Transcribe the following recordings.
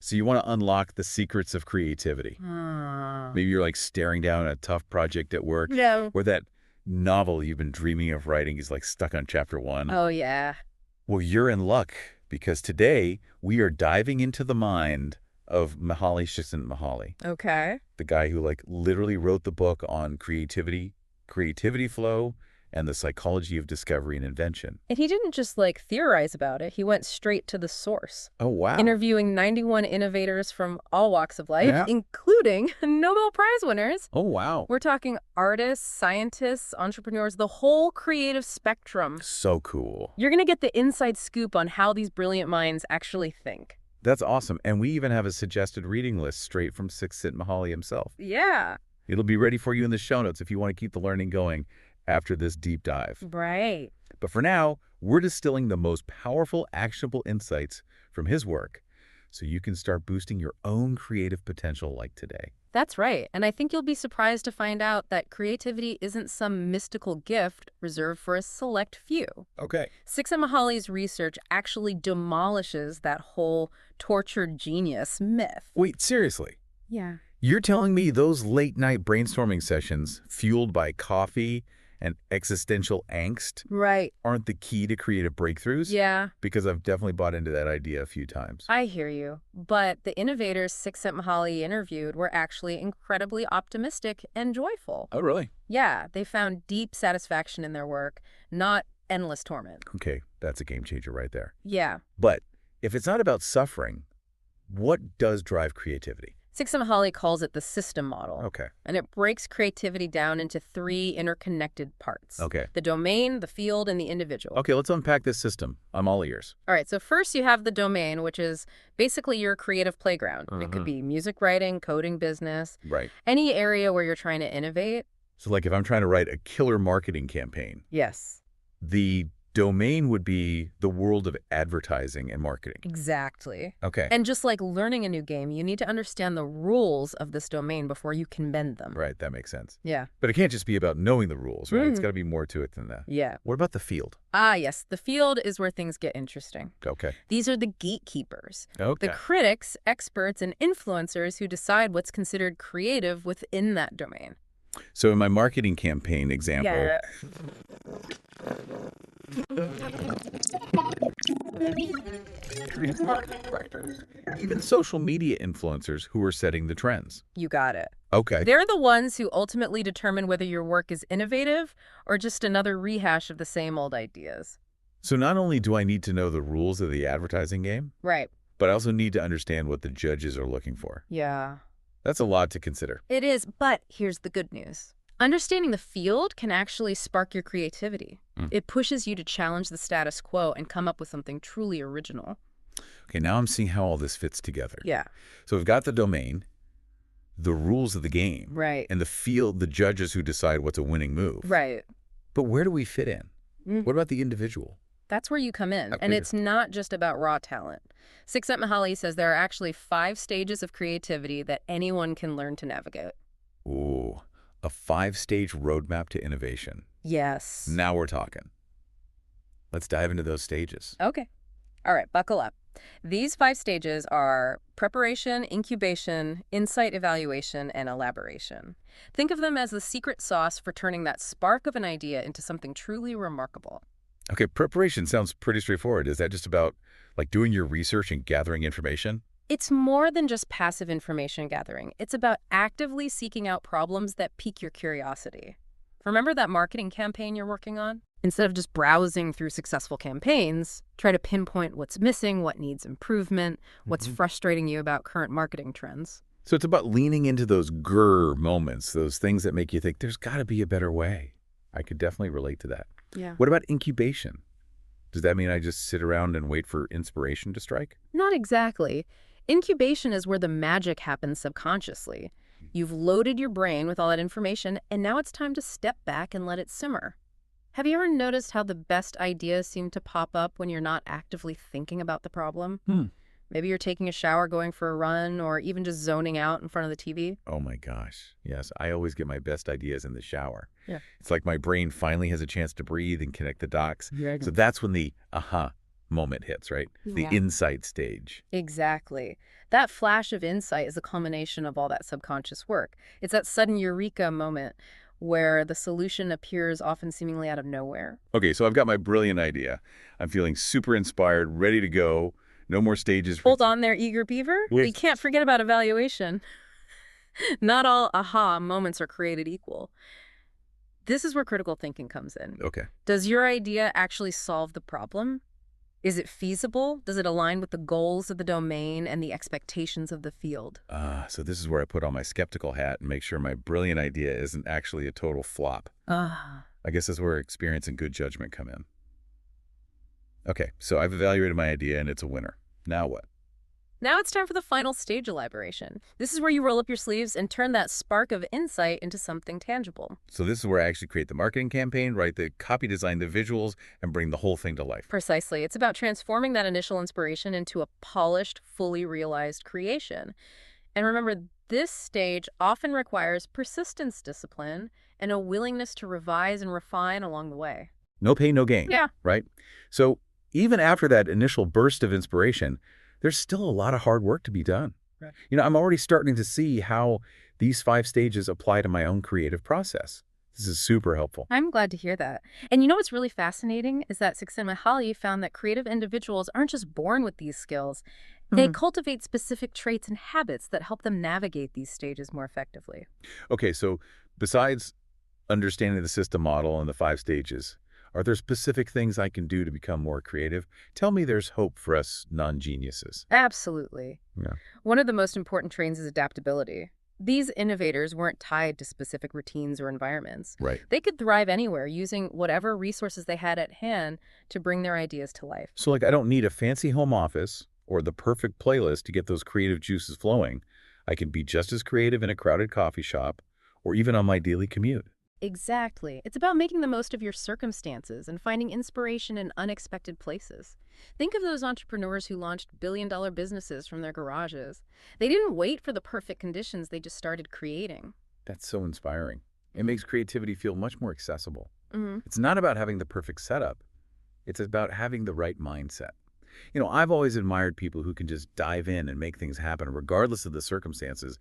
So you want to unlock the secrets of creativity. Maybe you're like staring down a tough project at work. Yeah. Or that novel you've been dreaming of writing is like stuck on chapter 1. Oh, yeah. Well, you're in luck because today we are diving into the mind of Mihály Csikszentmihályi, Okay. the guy who like literally wrote the book on creativity flow, and the psychology of discovery and invention. And he didn't just like theorize about it. He went straight to the source. Oh, wow. Interviewing 91 innovators from all walks of life, Yeah. including Nobel Prize winners. Oh, wow. We're talking artists, scientists, entrepreneurs, the whole creative spectrum. So cool. You're going to get the inside scoop on how these brilliant minds actually think. That's awesome. And we even have a suggested reading list straight from Csikszentmihályi himself. Yeah. It'll be ready for you in the show notes if you want to keep the learning going after this deep dive. Right. But for now, we're distilling the most powerful, actionable insights from his work so you can start boosting your own creative potential like today. That's right. And I think you'll be surprised to find out that creativity isn't some mystical gift reserved for a select few. Okay. Csikszentmihályi's research actually demolishes that whole tortured genius myth. Wait, seriously? Yeah. You're telling me those late-night brainstorming sessions, fueled by coffee and existential angst, Right. aren't the key to creative breakthroughs? Yeah, Because I've definitely bought into that idea a few times. I hear you. But the innovators Csikszentmihályi interviewed were actually incredibly optimistic and joyful. Oh, really? Yeah, they found deep satisfaction in their work, not endless torment. Okay, that's a game changer right there. Yeah. But if it's not about suffering, what does drive creativity? Csikszentmihályi calls it the system model. Okay. And it breaks creativity down into 3 interconnected parts. Okay. The domain, the field, and the individual. Okay, let's unpack this system. I'm all ears. All right, so first you have the domain, which is basically your creative playground. It could be music writing, coding business, Right. any area where you're trying to innovate. So like if I'm trying to write a killer marketing campaign, Yes. the domain would be the world of advertising and marketing. Exactly. Okay. And just like learning a new game, you need to understand the rules of this domain before you can bend them. Right, that makes sense. Yeah. But it can't just be about knowing the rules, right? It's got to be more to it than that. Yeah. What about the field? Ah, yes. The field is where things get interesting. Okay. These are the gatekeepers. Okay. The critics, experts, and influencers who decide what's considered creative within that domain. So in my marketing campaign example, even social media influencers who are setting the trends. You got it. Okay. They're the ones who ultimately determine whether your work is innovative or just another rehash of the same old ideas. So not only do I need to know the rules of the advertising game, Right. but I also need to understand what the judges are looking for. Yeah. That's a lot to consider. It is, but here's the good news. Understanding the field can actually spark your creativity. It pushes you to challenge the status quo and come up with something truly original. Okay, now I'm seeing how all this fits together. Yeah. So we've got the domain, the rules of the game, Right. and the field, the judges who decide what's a winning move. Right. But where do we fit in? What about the individual? That's where you come in. Okay. And it's not just about raw talent. Csikszentmihályi says there are actually 5 stages of creativity that anyone can learn to navigate. Ooh, a 5-stage roadmap to innovation. Yes. Now we're talking. Let's dive into those stages. Okay. All right, buckle up. These 5 stages are preparation, incubation, insight evaluation, and elaboration. Think of them as the secret sauce for turning that spark of an idea into something truly remarkable. Okay, preparation sounds pretty straightforward. Is that just about like doing your research and gathering information? It's more than just passive information gathering. It's about actively seeking out problems that pique your curiosity. Remember that marketing campaign you're working on? Instead of just browsing through successful campaigns, try to pinpoint what's missing, what needs improvement, what's frustrating you about current marketing trends. So it's about leaning into those grr moments, those things that make you think there's got to be a better way. I could definitely relate to that. Yeah. What about incubation? Does that mean I just sit around and wait for inspiration to strike? Not exactly. Incubation is where the magic happens subconsciously. You've loaded your brain with all that information, and now it's time to step back and let it simmer. Have you ever noticed how the best ideas seem to pop up when you're not actively thinking about the problem? Maybe you're taking a shower, going for a run, or even just zoning out in front of the TV. Oh my gosh. Yes, I always get my best ideas in the shower. Yeah. It's like my brain finally has a chance to breathe and connect the dots. Yeah. So that's when the aha moment hits, right? The Yeah. insight stage. Exactly. That flash of insight is a culmination of all that subconscious work. It's that sudden eureka moment where the solution appears often seemingly out of nowhere. Okay, so I've got my brilliant idea. I'm feeling super inspired, ready to go. No more stages. Hold on there, eager beaver. Yes. You can't forget about evaluation. Not all aha moments are created equal. This is where critical thinking comes in. Okay. Does your idea actually solve the problem? Is it feasible? Does it align with the goals of the domain and the expectations of the field? So this is where I put on my skeptical hat and make sure my brilliant idea isn't actually a total flop. Ah. I guess that's where experience and good judgment come in. Okay, so I've evaluated my idea and it's a winner. Now what? Now it's time for the final stage elaboration. This is where you roll up your sleeves and turn that spark of insight into something tangible. So this is where I actually create the marketing campaign, write the copy design, the visuals, and bring the whole thing to life. Precisely. It's about transforming that initial inspiration into a polished, fully realized creation. And remember, this stage often requires persistence, discipline, and a willingness to revise and refine along the way. No pain, no gain. Yeah. Right? So even after that initial burst of inspiration, there's still a lot of hard work to be done. Right. I'm already starting to see how these 5 stages apply to my own creative process. This is super helpful. I'm glad to hear that. And you know what's really fascinating is that Csíkszentmihályi found that creative individuals aren't just born with these skills. They cultivate specific traits and habits that help them navigate these stages more effectively. Okay, so besides understanding the system model and the 5 stages, are there specific things I can do to become more creative? Tell me there's hope for us non-geniuses. Absolutely. Yeah. One of the most important traits is adaptability. These innovators weren't tied to specific routines or environments. Right. They could thrive anywhere using whatever resources they had at hand to bring their ideas to life. So I don't need a fancy home office or the perfect playlist to get those creative juices flowing. I can be just as creative in a crowded coffee shop or even on my daily commute. Exactly. It's about making the most of your circumstances and finding inspiration in unexpected places. Think of those entrepreneurs who launched billion-dollar businesses from their garages. They didn't wait for the perfect conditions, they just started creating. That's so inspiring. It makes creativity feel much more accessible. Mm-hmm. It's not about having the perfect setup. It's about having the right mindset. I've always admired people who can just dive in and make things happen regardless of the circumstances.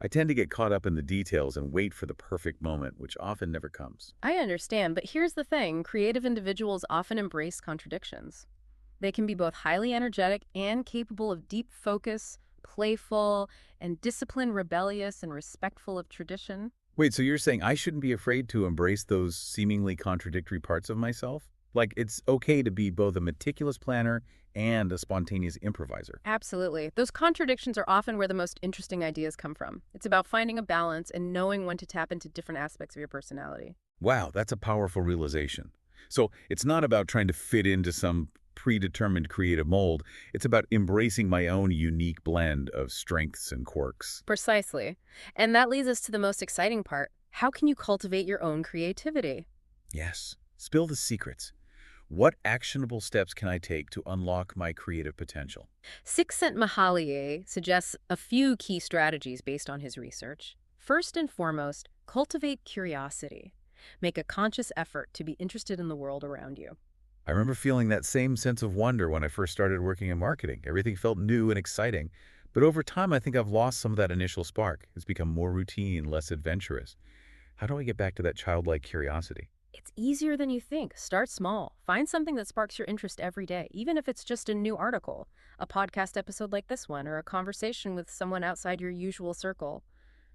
I tend to get caught up in the details and wait for the perfect moment, which often never comes. I understand, but here's the thing. Creative individuals often embrace contradictions. They can be both highly energetic and capable of deep focus, playful, and disciplined, rebellious, and respectful of tradition. Wait, so you're saying I shouldn't be afraid to embrace those seemingly contradictory parts of myself? Like it's okay to be both a meticulous planner and a spontaneous improviser? Absolutely. Those contradictions are often where the most interesting ideas come from. It's about finding a balance and knowing when to tap into different aspects of your personality. Wow, that's a powerful realization. So it's not about trying to fit into some predetermined creative mold. It's about embracing my own unique blend of strengths and quirks. Precisely. And that leads us to the most exciting part. How can you cultivate your own creativity? Yes. Spill the secrets. What actionable steps can I take to unlock my creative potential? Csíkszentmihályi suggests a few key strategies based on his research. First and foremost, cultivate curiosity. Make a conscious effort to be interested in the world around you. I remember feeling that same sense of wonder when I first started working in marketing. Everything felt new and exciting. But over time, I think I've lost some of that initial spark. It's become more routine, less adventurous. How do I get back to that childlike curiosity? It's easier than you think. Start small. Find something that sparks your interest every day, even if it's just a new article, a podcast episode like this one, or a conversation with someone outside your usual circle.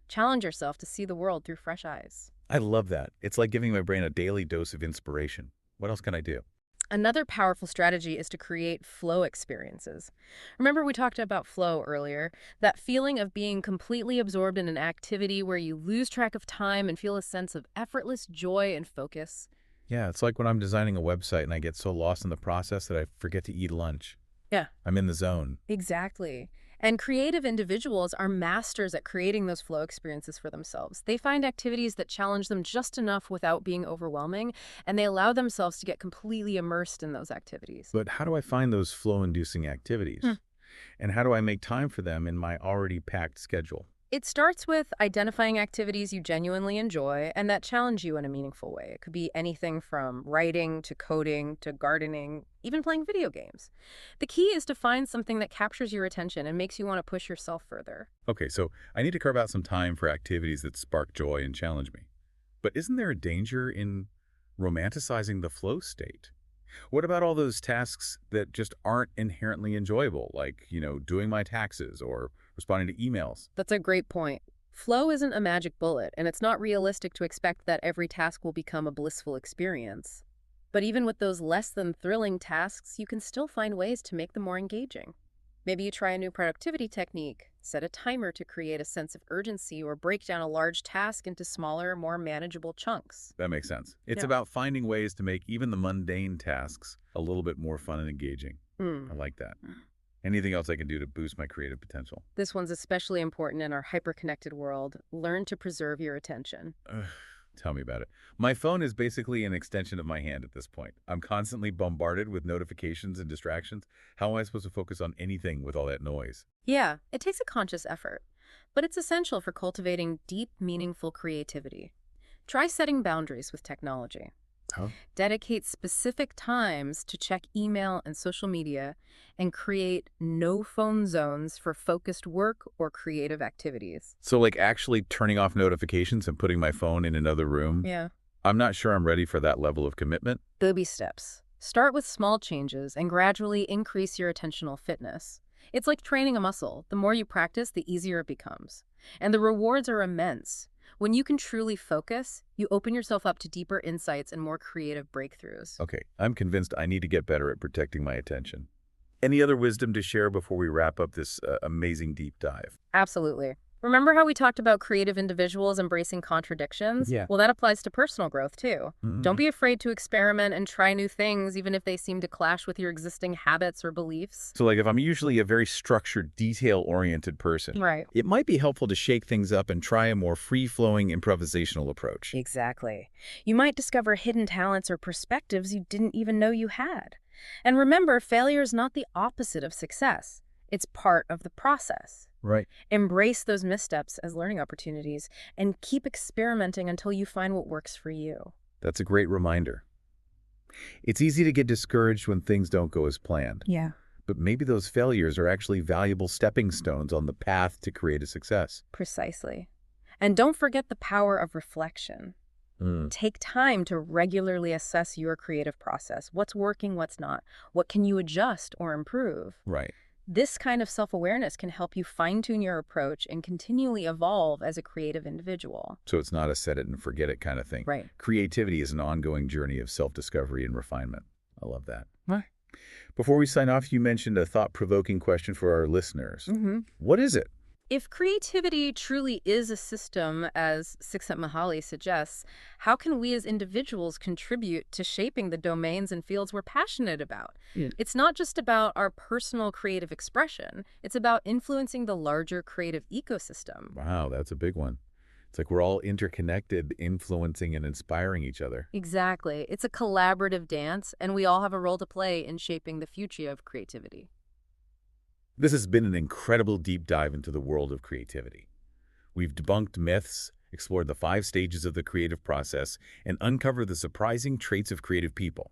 Challenge yourself to see the world through fresh eyes. I love that. It's like giving my brain a daily dose of inspiration. What else can I do? Another powerful strategy is to create flow experiences. Remember we talked about flow earlier, that feeling of being completely absorbed in an activity where you lose track of time and feel a sense of effortless joy and focus. Yeah, it's like when I'm designing a website and I get so lost in the process that I forget to eat lunch. Yeah. I'm in the zone. Exactly. And creative individuals are masters at creating those flow experiences for themselves. They find activities that challenge them just enough without being overwhelming, and they allow themselves to get completely immersed in those activities. But how do I find those flow-inducing activities? And how do I make time for them in my already packed schedule? It starts with identifying activities you genuinely enjoy and that challenge you in a meaningful way. It could be anything from writing to coding to gardening, even playing video games. The key is to find something that captures your attention and makes you want to push yourself further. Okay, so I need to carve out some time for activities that spark joy and challenge me. But isn't there a danger in romanticizing the flow state? What about all those tasks that just aren't inherently enjoyable, like, doing my taxes or responding to emails? That's a great point. Flow isn't a magic bullet, and it's not realistic to expect that every task will become a blissful experience. But even with those less than thrilling tasks, you can still find ways to make them more engaging. Maybe you try a new productivity technique, set a timer to create a sense of urgency, or break down a large task into smaller, more manageable chunks. That makes sense. It's Yeah. about finding ways to make even the mundane tasks a little bit more fun and engaging. I like that. Anything else I can do to boost my creative potential? This one's especially important in our hyper-connected world. Learn to preserve your attention. Ugh, tell me about it. My phone is basically an extension of my hand at this point. I'm constantly bombarded with notifications and distractions. How am I supposed to focus on anything with all that noise? Yeah, it takes a conscious effort, but it's essential for cultivating deep, meaningful creativity. Try setting boundaries with technology. Oh. Dedicate specific times to check email and social media and create no phone zones for focused work or creative activities. So like actually turning off notifications and putting my phone in another room? Yeah. I'm not sure I'm ready for that level of commitment. Baby steps. Start with small changes and gradually increase your attentional fitness. It's like training a muscle. The more you practice, the easier it becomes. And the rewards are immense. When you can truly focus, you open yourself up to deeper insights and more creative breakthroughs. Okay, I'm convinced I need to get better at protecting my attention. Any other wisdom to share before we wrap up this amazing deep dive? Absolutely. Remember how we talked about creative individuals embracing contradictions? Yeah. Well, that applies to personal growth, too. Don't be afraid to experiment and try new things, even if they seem to clash with your existing habits or beliefs. So like if I'm usually a very structured, detail-oriented person, Right. it might be helpful to shake things up and try a more free-flowing improvisational approach. Exactly. You might discover hidden talents or perspectives you didn't even know you had. And remember, failure is not the opposite of success. It's part of the process. Right. Embrace those missteps as learning opportunities and keep experimenting until you find what works for you. That's a great reminder. It's easy to get discouraged when things don't go as planned. Yeah. But maybe those failures are actually valuable stepping stones on the path to creative success. Precisely. And don't forget the power of reflection. Take time to regularly assess your creative process. What's working, what's not? What can you adjust or improve? Right. This kind of self-awareness can help you fine-tune your approach and continually evolve as a creative individual. So it's not a set it and forget it kind of thing. Right. Creativity is an ongoing journey of self-discovery and refinement. I love that. Right. Before we sign off, you mentioned a thought-provoking question for our listeners. What is it? If creativity truly is a system, as Csíkszentmihályi suggests, how can we as individuals contribute to shaping the domains and fields we're passionate about? It's not just about our personal creative expression. It's about influencing the larger creative ecosystem. Wow, that's a big one. It's like we're all interconnected, influencing and inspiring each other. Exactly. It's a collaborative dance, and we all have a role to play in shaping the future of creativity. This has been an incredible deep dive into the world of creativity. We've debunked myths, explored the 5 stages of the creative process, and uncovered the surprising traits of creative people.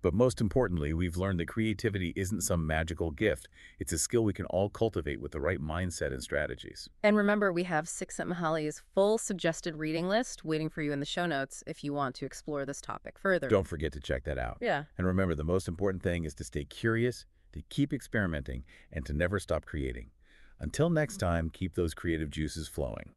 But most importantly, we've learned that creativity isn't some magical gift. It's a skill we can all cultivate with the right mindset and strategies. And remember, we have Csíkszentmihályi's full suggested reading list waiting for you in the show notes if you want to explore this topic further. Don't forget to check that out. Yeah. And remember, the most important thing is to stay curious, to keep experimenting, and to never stop creating. Until next time, keep those creative juices flowing.